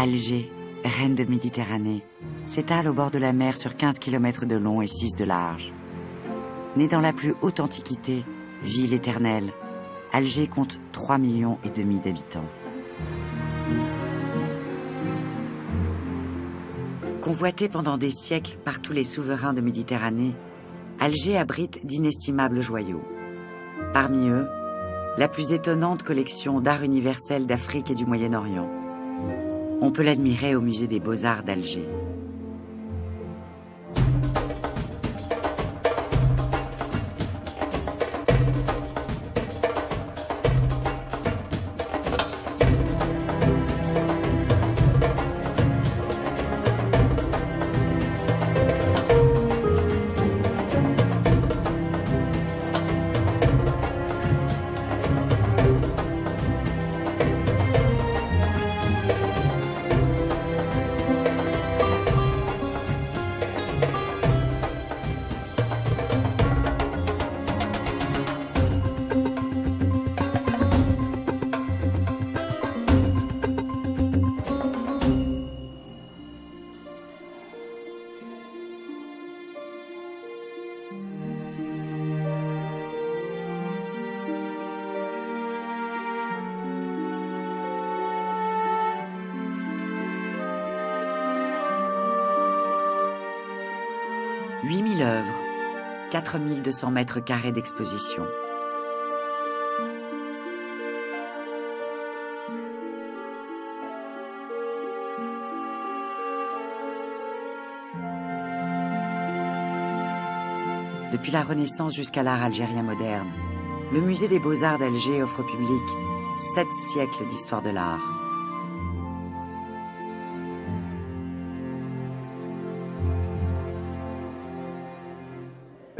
Alger, reine de Méditerranée, s'étale au bord de la mer sur 15 km de long et 6 de large. Née dans la plus haute antiquité, ville éternelle, Alger compte 3,5 millions d'habitants. Convoitée pendant des siècles par tous les souverains de Méditerranée, Alger abrite d'inestimables joyaux. Parmi eux, la plus étonnante collection d'art universel d'Afrique et du Moyen-Orient. On peut l'admirer au musée des Beaux-Arts d'Alger. « 8000 œuvres, 4200 mètres carrés d'exposition. Depuis la Renaissance jusqu'à l'art algérien moderne, le musée des Beaux-Arts d'Alger offre au public 7 siècles d'histoire de l'art.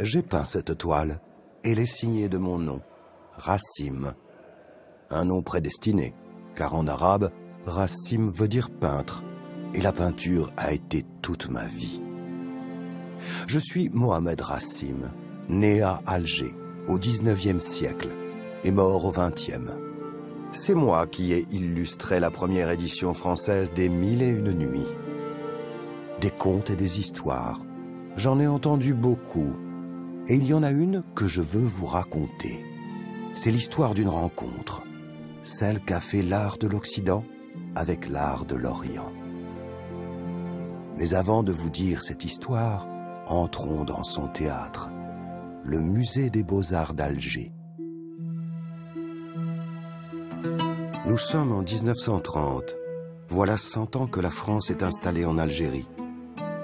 J'ai peint cette toile, et elle est signée de mon nom, Rassim. Un nom prédestiné, car en arabe, Rassim veut dire peintre, et la peinture a été toute ma vie. Je suis Mohamed Rassim, né à Alger, au 19e siècle, et mort au 20e. C'est moi qui ai illustré la première édition française des 1001 nuits. Des contes et des histoires, j'en ai entendu beaucoup, et il y en a une que je veux vous raconter. C'est l'histoire d'une rencontre, celle qu'a fait l'art de l'Occident avec l'art de l'Orient. Mais avant de vous dire cette histoire, entrons dans son théâtre, le musée des Beaux-Arts d'Alger. Nous sommes en 1930. Voilà 100 ans que la France est installée en Algérie.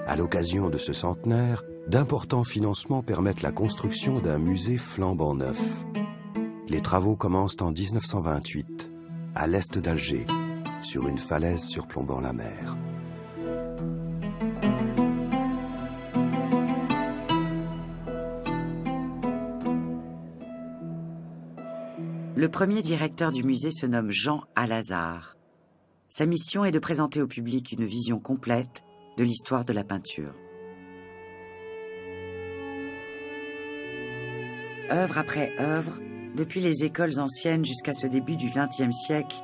À l'occasion de ce centenaire, d'importants financements permettent la construction d'un musée flambant neuf. Les travaux commencent en 1928, à l'est d'Alger, sur une falaise surplombant la mer. Le premier directeur du musée se nomme Jean Al-Azhar. Sa mission est de présenter au public une vision complète de l'histoire de la peinture. Œuvre après œuvre, depuis les écoles anciennes jusqu'à ce début du XXe siècle,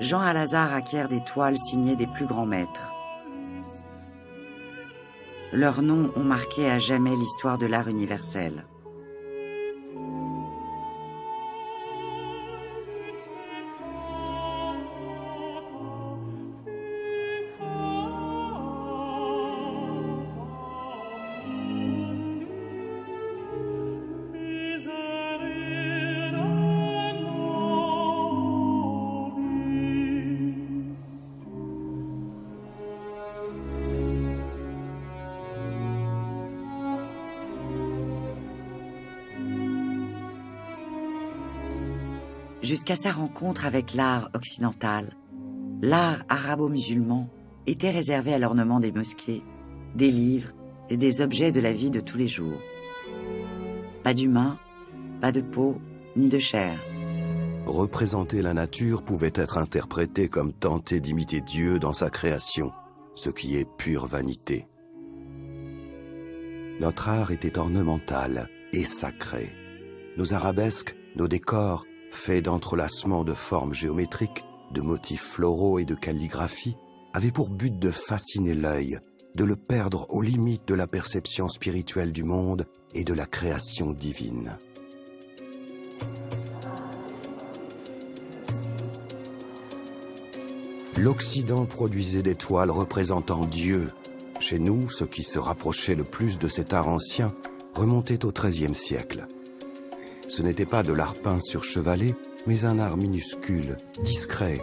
Jean Al-Azhar acquiert des toiles signées des plus grands maîtres. Leurs noms ont marqué à jamais l'histoire de l'art universel. Jusqu'à sa rencontre avec l'art occidental, l'art arabo-musulman était réservé à l'ornement des mosquées, des livres et des objets de la vie de tous les jours. Pas d'humain, pas de peau, ni de chair. Représenter la nature pouvait être interprété comme tenter d'imiter Dieu dans sa création, ce qui est pure vanité. Notre art était ornemental et sacré. Nos arabesques, nos décors, faits d'entrelacements de formes géométriques, de motifs floraux et de calligraphie, avait pour but de fasciner l'œil, de le perdre aux limites de la perception spirituelle du monde et de la création divine. L'Occident produisait des toiles représentant Dieu. Chez nous, ce qui se rapprochait le plus de cet art ancien remontait au XIIIe siècle. Ce n'était pas de l'art peint sur chevalet, mais un art minuscule, discret,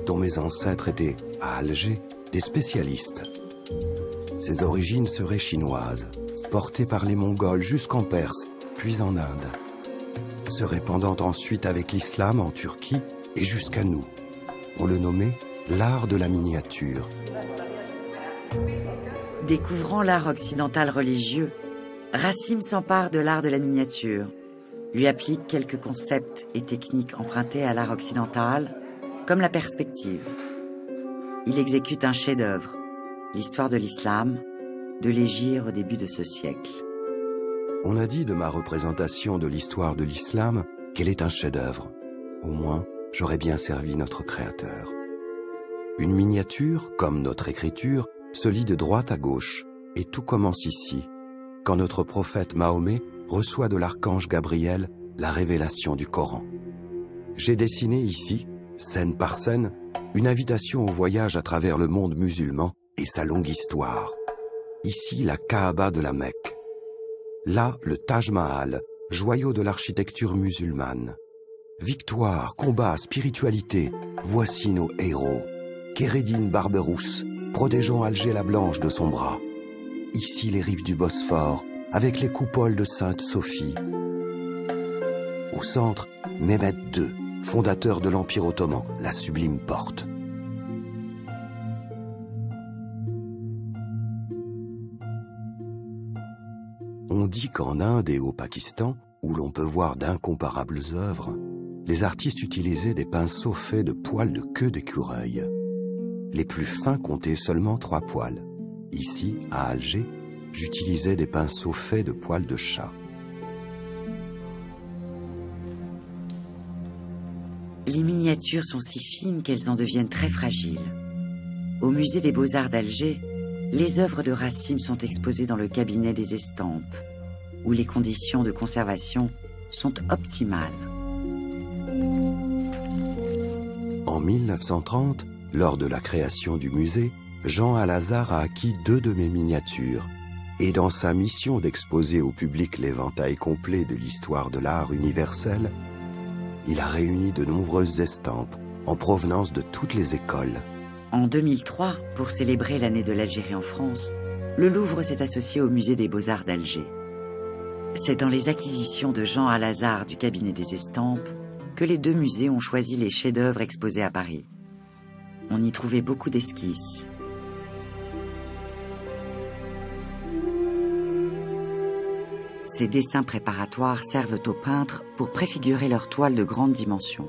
dont mes ancêtres étaient, à Alger, des spécialistes. Ses origines seraient chinoises, portées par les Mongols jusqu'en Perse, puis en Inde, se répandant ensuite avec l'islam en Turquie et jusqu'à nous. On le nommait l'art de la miniature. Découvrant l'art occidental religieux, Racine s'empare de l'art de la miniature, lui applique quelques concepts et techniques empruntés à l'art occidental, comme la perspective. Il exécute un chef-d'œuvre, l'histoire de l'islam, de l'Hégire au début de ce siècle. On a dit de ma représentation de l'histoire de l'islam qu'elle est un chef-d'œuvre. Au moins, j'aurais bien servi notre Créateur. Une miniature, comme notre écriture, se lit de droite à gauche, et tout commence ici, quand notre prophète Mahomet reçoit de l'archange Gabriel la révélation du Coran. J'ai dessiné ici, scène par scène, une invitation au voyage à travers le monde musulman et sa longue histoire. Ici, la Kaaba de la Mecque. Là, le Taj Mahal, joyau de l'architecture musulmane. Victoire, combat, spiritualité, voici nos héros. Kérédine Barberousse, protégeant Alger la Blanche de son bras. Ici les rives du Bosphore, avec les coupoles de Sainte-Sophie. Au centre, Mehmed II, fondateur de l'Empire ottoman, la sublime porte. On dit qu'en Inde et au Pakistan, où l'on peut voir d'incomparables œuvres, les artistes utilisaient des pinceaux faits de poils de queue d'écureuil. Les plus fins comptaient seulement 3 poils. Ici, à Alger, j'utilisais des pinceaux faits de poils de chat. Les miniatures sont si fines qu'elles en deviennent très fragiles. Au musée des Beaux-Arts d'Alger, les œuvres de Racine sont exposées dans le cabinet des estampes, où les conditions de conservation sont optimales. En 1930, lors de la création du musée, Jean Alazard a acquis 2 de mes miniatures. Et dans sa mission d'exposer au public l'éventail complet de l'histoire de l'art universel, il a réuni de nombreuses estampes en provenance de toutes les écoles. En 2003, pour célébrer l'année de l'Algérie en France, le Louvre s'est associé au musée des Beaux-Arts d'Alger. C'est dans les acquisitions de Jean Alazard du cabinet des estampes que les 2 musées ont choisi les chefs-d'œuvre exposés à Paris. On y trouvait beaucoup d'esquisses. Ces dessins préparatoires servent aux peintres pour préfigurer leurs toiles de grande dimension.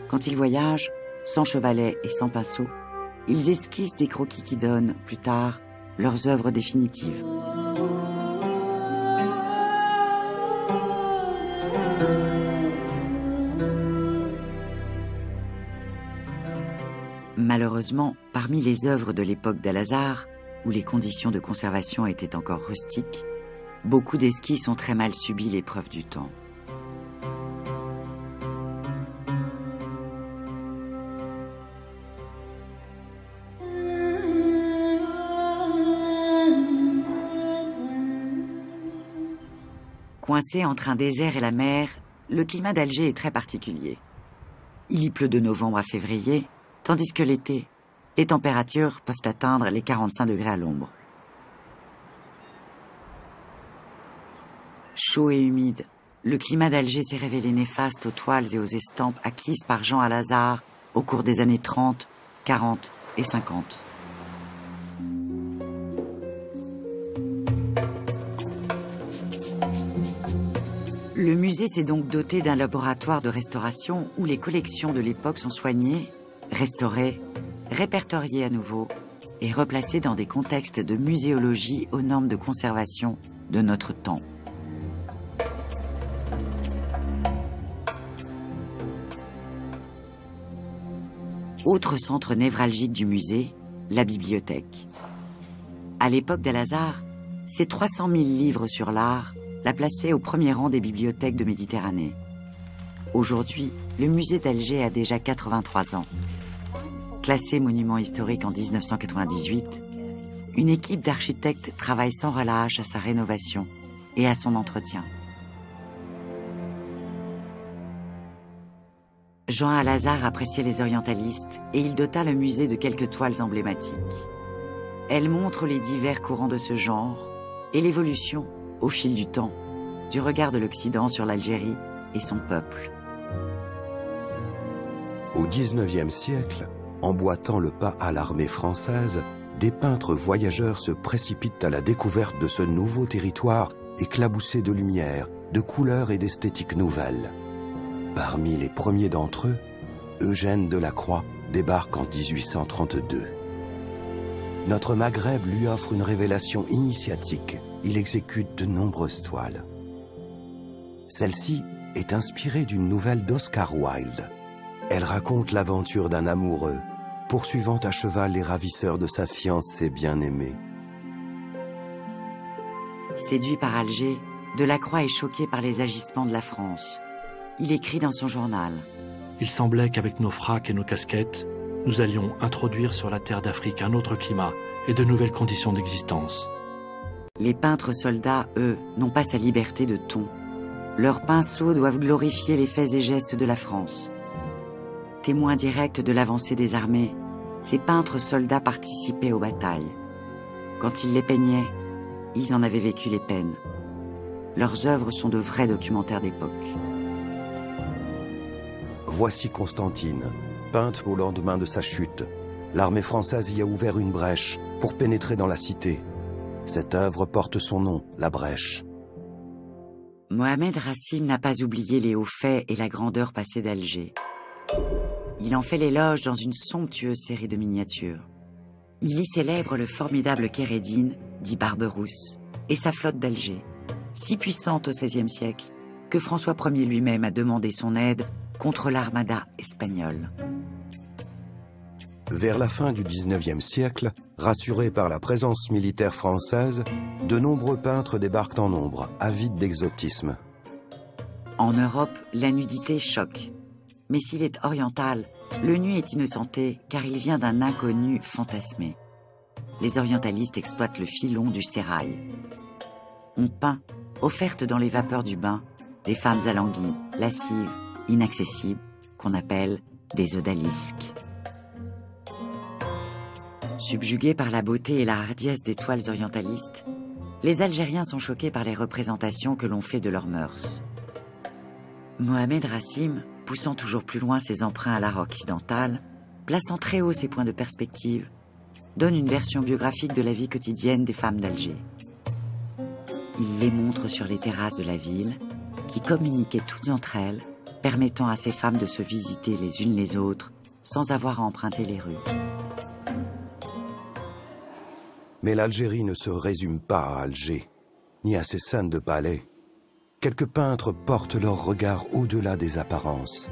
Quand ils voyagent, sans chevalet et sans pinceau, ils esquissent des croquis qui donnent, plus tard, leurs œuvres définitives. Malheureusement, parmi les œuvres de l'époque d'Al-Azhar, où les conditions de conservation étaient encore rustiques, beaucoup d'esquisses ont très mal subi l'épreuve du temps. Coincé entre un désert et la mer, le climat d'Alger est très particulier. Il y pleut de novembre à février, tandis que l'été, les températures peuvent atteindre les 45 degrés à l'ombre. Chaud et humide, le climat d'Alger s'est révélé néfaste aux toiles et aux estampes acquises par Jean Alazard au cours des années 30, 40 et 50. Le musée s'est donc doté d'un laboratoire de restauration où les collections de l'époque sont soignées, restaurées, répertoriées à nouveau et replacées dans des contextes de muséologie aux normes de conservation de notre temps. Autre centre névralgique du musée, la bibliothèque. À l'époque d'Al-Azhar, ses 300 000 livres sur l'art la plaçaient au premier rang des bibliothèques de Méditerranée. Aujourd'hui, le musée d'Alger a déjà 83 ans. Classé monument historique en 1998, une équipe d'architectes travaille sans relâche à sa rénovation et à son entretien. Jean Al-Azhar appréciait les orientalistes et il dota le musée de quelques toiles emblématiques. Elles montrent les divers courants de ce genre et l'évolution, au fil du temps, du regard de l'Occident sur l'Algérie et son peuple. Au XIXe siècle, emboîtant le pas à l'armée française, des peintres voyageurs se précipitent à la découverte de ce nouveau territoire éclaboussé de lumière, de couleurs et d'esthétiques nouvelles. Parmi les premiers d'entre eux, Eugène Delacroix débarque en 1832. Notre Maghreb lui offre une révélation initiatique. Il exécute de nombreuses toiles. Celle-ci est inspirée d'une nouvelle d'Oscar Wilde. Elle raconte l'aventure d'un amoureux, poursuivant à cheval les ravisseurs de sa fiancée bien-aimée. Séduit par Alger, Delacroix est choqué par les agissements de la France. Il écrit dans son journal: « Il semblait qu'avec nos fracs et nos casquettes, nous allions introduire sur la terre d'Afrique un autre climat et de nouvelles conditions d'existence. » Les peintres soldats, eux, n'ont pas sa liberté de ton. Leurs pinceaux doivent glorifier les faits et gestes de la France. Témoins directs de l'avancée des armées, ces peintres soldats participaient aux batailles. Quand ils les peignaient, ils en avaient vécu les peines. Leurs œuvres sont de vrais documentaires d'époque. Voici Constantine, peinte au lendemain de sa chute. L'armée française y a ouvert une brèche pour pénétrer dans la cité. Cette œuvre porte son nom, la brèche. Mohamed Rassim n'a pas oublié les hauts faits et la grandeur passée d'Alger. Il en fait l'éloge dans une somptueuse série de miniatures. Il y célèbre le formidable Kérédine, dit Barberousse, et sa flotte d'Alger, si puissante au XVIe siècle que François Ier lui-même a demandé son aide contre l'armada espagnole. Vers la fin du XIXe siècle, rassurés par la présence militaire française, de nombreux peintres débarquent en nombre, avides d'exotisme. En Europe, la nudité choque. Mais s'il est oriental, le nu est innocenté car il vient d'un inconnu fantasmé. Les orientalistes exploitent le filon du sérail. On peint, offertes dans les vapeurs du bain, des femmes alanguies, lascives, inaccessibles, qu'on appelle des odalisques. Subjugués par la beauté et la hardiesse des toiles orientalistes, les Algériens sont choqués par les représentations que l'on fait de leurs mœurs. Mohamed Rassim, poussant toujours plus loin ses emprunts à l'art occidental, plaçant très haut ses points de perspective, donne une version biographique de la vie quotidienne des femmes d'Alger. Il les montre sur les terrasses de la ville, qui communiquaient toutes entre elles, permettant à ces femmes de se visiter les unes les autres, sans avoir à emprunter les rues. Mais l'Algérie ne se résume pas à Alger, ni à ses scènes de palais. Quelques peintres portent leur regard au-delà des apparences.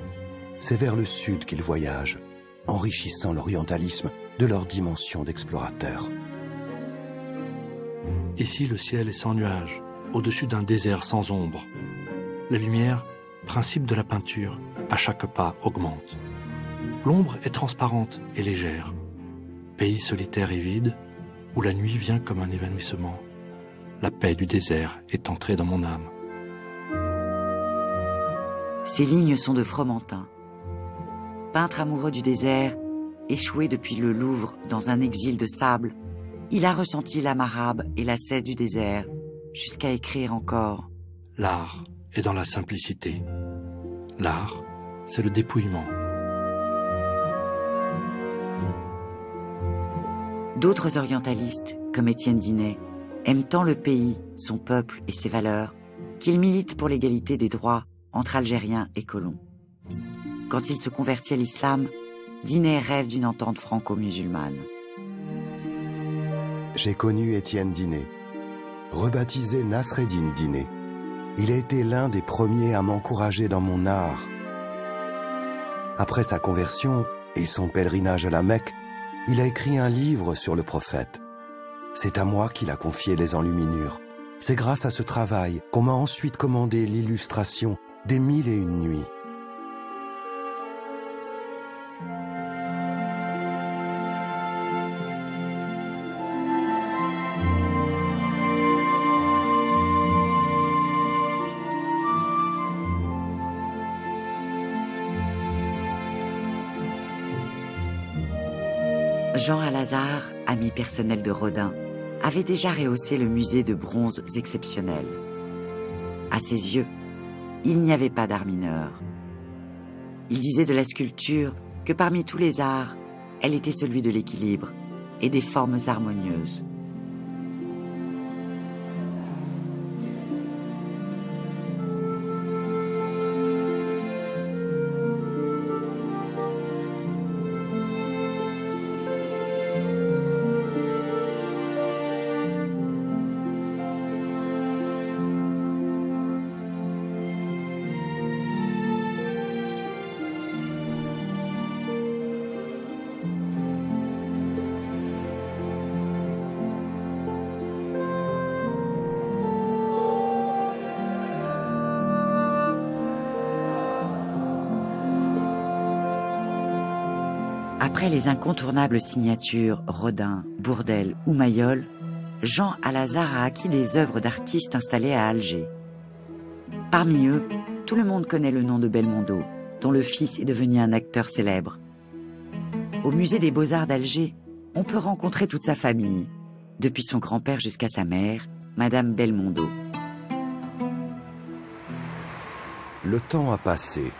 C'est vers le sud qu'ils voyagent, enrichissant l'orientalisme de leur dimension d'explorateurs. Ici, le ciel est sans nuages, au-dessus d'un désert sans ombre. La lumière, principe de la peinture, à chaque pas augmente. L'ombre est transparente et légère. Pays solitaire et vide, où la nuit vient comme un évanouissement. La paix du désert est entrée dans mon âme. Ces lignes sont de Fromentin. Peintre amoureux du désert, échoué depuis le Louvre dans un exil de sable, il a ressenti l'âme arabe et la cesse du désert, jusqu'à écrire encore. L'art est dans la simplicité. L'art, c'est le dépouillement. D'autres orientalistes, comme Étienne Dinet, aiment tant le pays, son peuple et ses valeurs, qu'ils militent pour l'égalité des droits entre Algériens et colons. Quand il se convertit à l'islam, Dinet rêve d'une entente franco-musulmane. J'ai connu Étienne Dinet, rebaptisé Nasreddin Dinet. Il a été l'un des premiers à m'encourager dans mon art. Après sa conversion et son pèlerinage à la Mecque, Il a écrit un livre sur le prophète. C'est à moi qu'il a confié les enluminures. C'est grâce à ce travail qu'on m'a ensuite commandé l'illustration des 1001 nuits. Jean Alazard, ami personnel de Rodin, avait déjà rehaussé le musée de bronzes exceptionnels. À ses yeux, il n'y avait pas d'art mineur. Il disait de la sculpture que parmi tous les arts, elle était celui de l'équilibre et des formes harmonieuses. Après les incontournables signatures Rodin, Bourdelle ou Mayol, Jean Alazard a acquis des œuvres d'artistes installés à Alger. Parmi eux, tout le monde connaît le nom de Belmondo, dont le fils est devenu un acteur célèbre. Au musée des Beaux-Arts d'Alger, on peut rencontrer toute sa famille, depuis son grand-père jusqu'à sa mère, Madame Belmondo. Le temps a passé.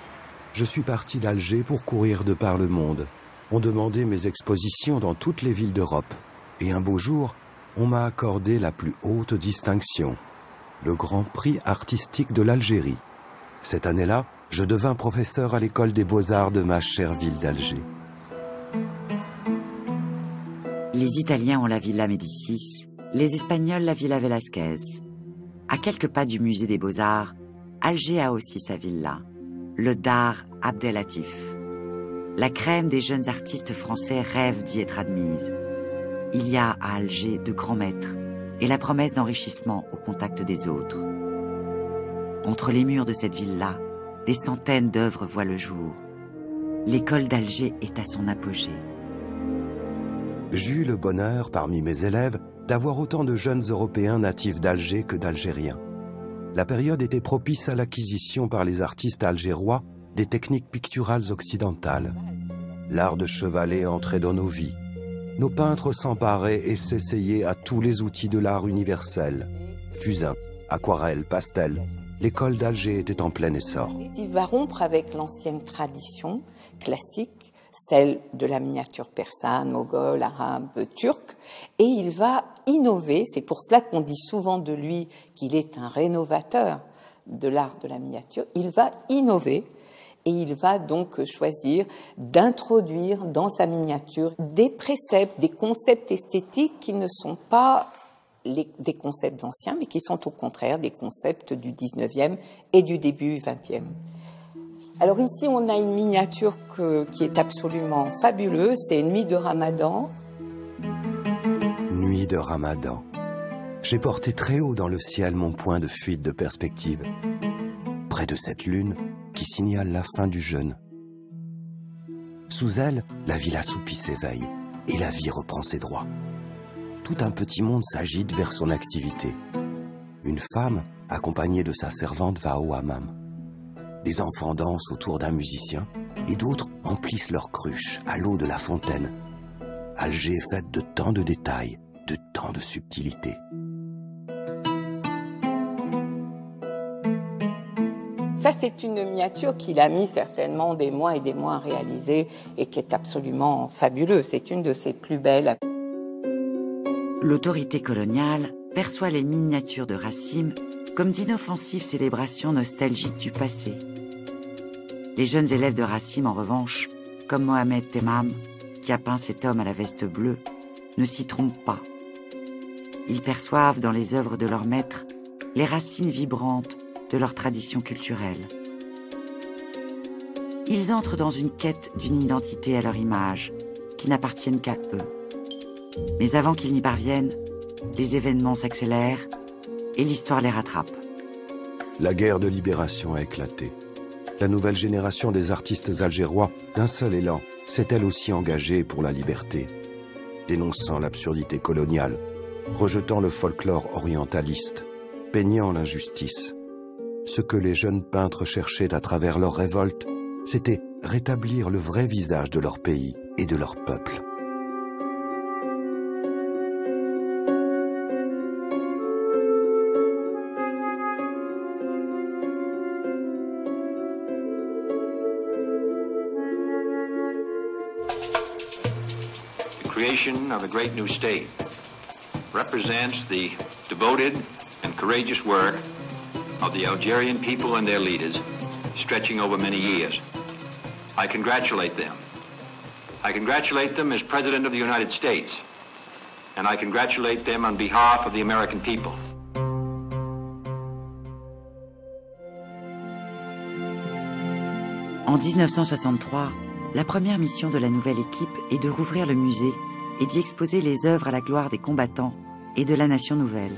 Je suis parti d'Alger pour courir de par le monde. On demandait mes expositions dans toutes les villes d'Europe. Et un beau jour, on m'a accordé la plus haute distinction, le Grand Prix artistique de l'Algérie. Cette année-là, je devins professeur à l'école des Beaux-Arts de ma chère ville d'Alger. Les Italiens ont la Villa Médicis, les Espagnols la Villa Velázquez. À quelques pas du musée des Beaux-Arts, Alger a aussi sa villa, le Dar Abdelatif. La crème des jeunes artistes français rêve d'y être admise. Il y a à Alger de grands maîtres et la promesse d'enrichissement au contact des autres. Entre les murs de cette ville-là, des centaines d'œuvres voient le jour. L'école d'Alger est à son apogée. J'eus le bonheur, parmi mes élèves, d'avoir autant de jeunes Européens natifs d'Alger que d'Algériens. La période était propice à l'acquisition par les artistes algérois des techniques picturales occidentales. L'art de chevaler entrait dans nos vies. Nos peintres s'emparaient et s'essayaient à tous les outils de l'art universel. Fusain, aquarelle, pastel. L'école d'Alger était en plein essor. Il va rompre avec l'ancienne tradition classique, celle de la miniature persane, moghole, arabe, turque, et il va innover. C'est pour cela qu'on dit souvent de lui qu'il est un rénovateur de l'art de la miniature. Il va innover. Et il va donc choisir d'introduire dans sa miniature des préceptes, des concepts esthétiques qui ne sont pas des concepts anciens, mais qui sont au contraire des concepts du 19e et du début 20e. Alors ici, on a une miniature qui est absolument fabuleuse, c'est Nuit de Ramadan. Nuit de Ramadan. J'ai porté très haut dans le ciel mon point de fuite de perspective. Près de cette lune, qui signale la fin du jeûne. Sous elle, la ville assoupie s'éveille et la vie reprend ses droits. Tout un petit monde s'agite vers son activité. Une femme, accompagnée de sa servante, va au hammam. Des enfants dansent autour d'un musicien et d'autres emplissent leurs cruches à l'eau de la fontaine. Alger est faite de tant de détails, de tant de subtilités. Ça, c'est une miniature qu'il a mis certainement des mois et des mois à réaliser et qui est absolument fabuleuse. C'est une de ses plus belles. L'autorité coloniale perçoit les miniatures de Racine comme d'inoffensives célébrations nostalgiques du passé. Les jeunes élèves de Racine, en revanche, comme Mohamed Temam, qui a peint cet homme à la veste bleue, ne s'y trompent pas. Ils perçoivent dans les œuvres de leur maître les racines vibrantes de leur tradition culturelle. Ils entrent dans une quête d'une identité à leur image, qui n'appartiennent qu'à eux. Mais avant qu'ils n'y parviennent, les événements s'accélèrent et l'histoire les rattrape. La guerre de libération a éclaté. La nouvelle génération des artistes algérois, d'un seul élan, s'est elle aussi engagée pour la liberté, dénonçant l'absurdité coloniale, rejetant le folklore orientaliste, peignant l'injustice. Ce que les jeunes peintres cherchaient à travers leur révolte, c'était rétablir le vrai visage de leur pays et de leur peuple. The creation of a great new state represents the devoted and courageous work of the Algerian people and their leaders, stretching over many years. I congratulate them. I congratulate them as President of the United States, and I congratulate them on behalf of the American people. En 1963, la première mission de la nouvelle équipe est de rouvrir le musée et d'y exposer les œuvres à la gloire des combattants et de la nation nouvelle.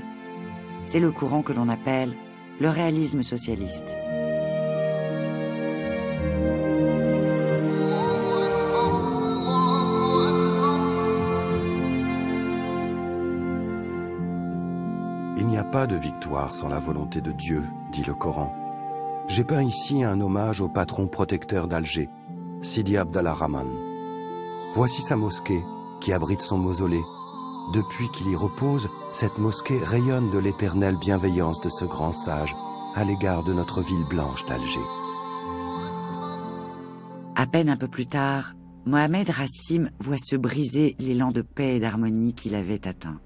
C'est le courant que l'on appelle le réalisme socialiste. Il n'y a pas de victoire sans la volonté de Dieu, dit le Coran. J'ai peint ici un hommage au patron protecteur d'Alger, Sidi Abdallah Rahman. Voici sa mosquée, qui abrite son mausolée. Depuis qu'il y repose, cette mosquée rayonne de l'éternelle bienveillance de ce grand sage à l'égard de notre ville blanche d'Alger. À peine un peu plus tard, Mohamed Rassim voit se briser l'élan de paix et d'harmonie qu'il avait atteint.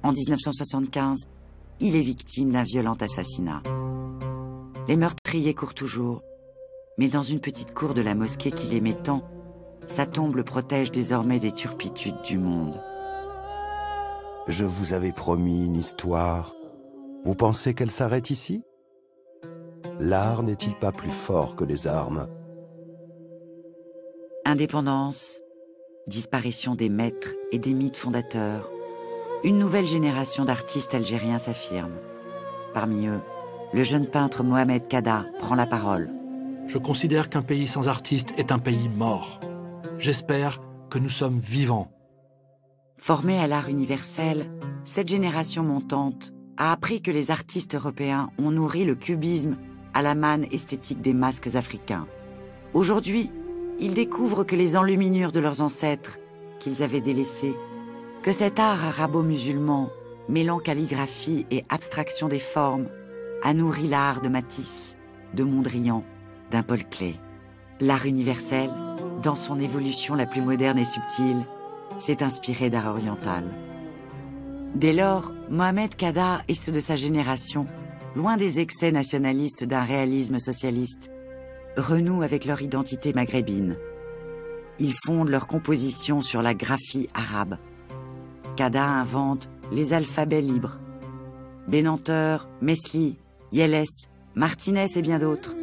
En 1975, il est victime d'un violent assassinat. Les meurtriers courent toujours, mais dans une petite cour de la mosquée qu'il aimait tant, sa tombe le protège désormais des turpitudes du monde. Je vous avais promis une histoire. Vous pensez qu'elle s'arrête ici? L'art n'est-il pas plus fort que les armes? Indépendance, disparition des maîtres et des mythes fondateurs, une nouvelle génération d'artistes algériens s'affirme. Parmi eux, le jeune peintre Mohamed Kada prend la parole. Je considère qu'un pays sans artistes est un pays mort. J'espère que nous sommes vivants. Formée à l'art universel, cette génération montante a appris que les artistes européens ont nourri le cubisme à la manne esthétique des masques africains. Aujourd'hui, ils découvrent que les enluminures de leurs ancêtres, qu'ils avaient délaissés, que cet art arabo-musulman, mêlant calligraphie et abstraction des formes, a nourri l'art de Matisse, de Mondrian, d'un Paul Klee. L'art universel, dans son évolution la plus moderne et subtile, s'est inspiré d'art oriental. Dès lors, Mohamed Kada et ceux de sa génération, loin des excès nationalistes d'un réalisme socialiste, renouent avec leur identité maghrébine. Ils fondent leur composition sur la graphie arabe. Kada invente les alphabets libres. Benanteur, Mesli, Yelles, Martinez et bien d'autres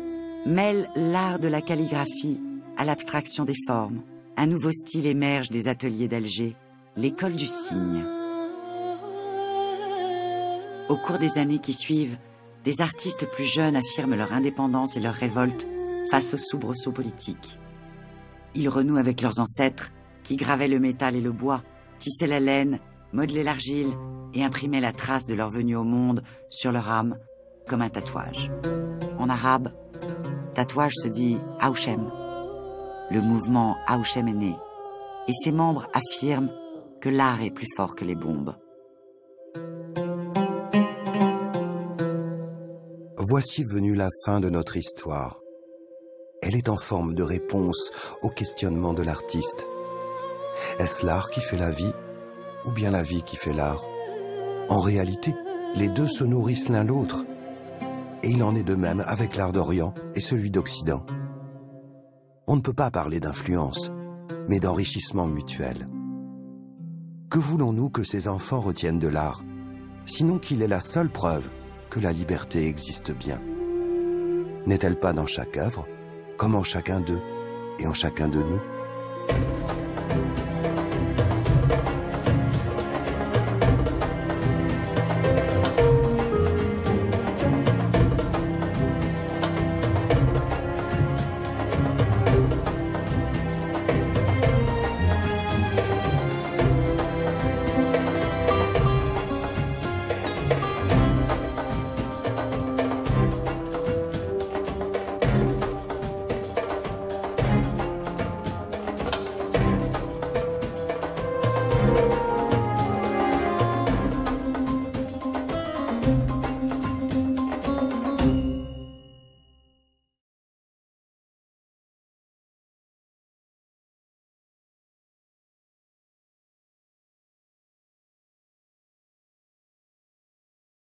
mêlent l'art de la calligraphie à l'abstraction des formes. Un nouveau style émerge des ateliers d'Alger, l'école du cygne. Au cours des années qui suivent, des artistes plus jeunes affirment leur indépendance et leur révolte face aux soubresauts politiques. Ils renouent avec leurs ancêtres qui gravaient le métal et le bois, tissaient la laine, modelaient l'argile et imprimaient la trace de leur venue au monde sur leur âme comme un tatouage. En arabe, tatouage se dit Aouchem. Le mouvement Aouchem est né et ses membres affirment que l'art est plus fort que les bombes. Voici venue la fin de notre histoire. Elle est en forme de réponse au questionnement de l'artiste. Est-ce l'art qui fait la vie ou bien la vie qui fait l'art? En réalité, les deux se nourrissent l'un l'autre. Et il en est de même avec l'art d'Orient et celui d'Occident. On ne peut pas parler d'influence, mais d'enrichissement mutuel. Que voulons-nous que ces enfants retiennent de l'art, sinon qu'il est la seule preuve que la liberté existe bien? N'est-elle pas dans chaque œuvre, comme en chacun d'eux et en chacun de nous? Thank you.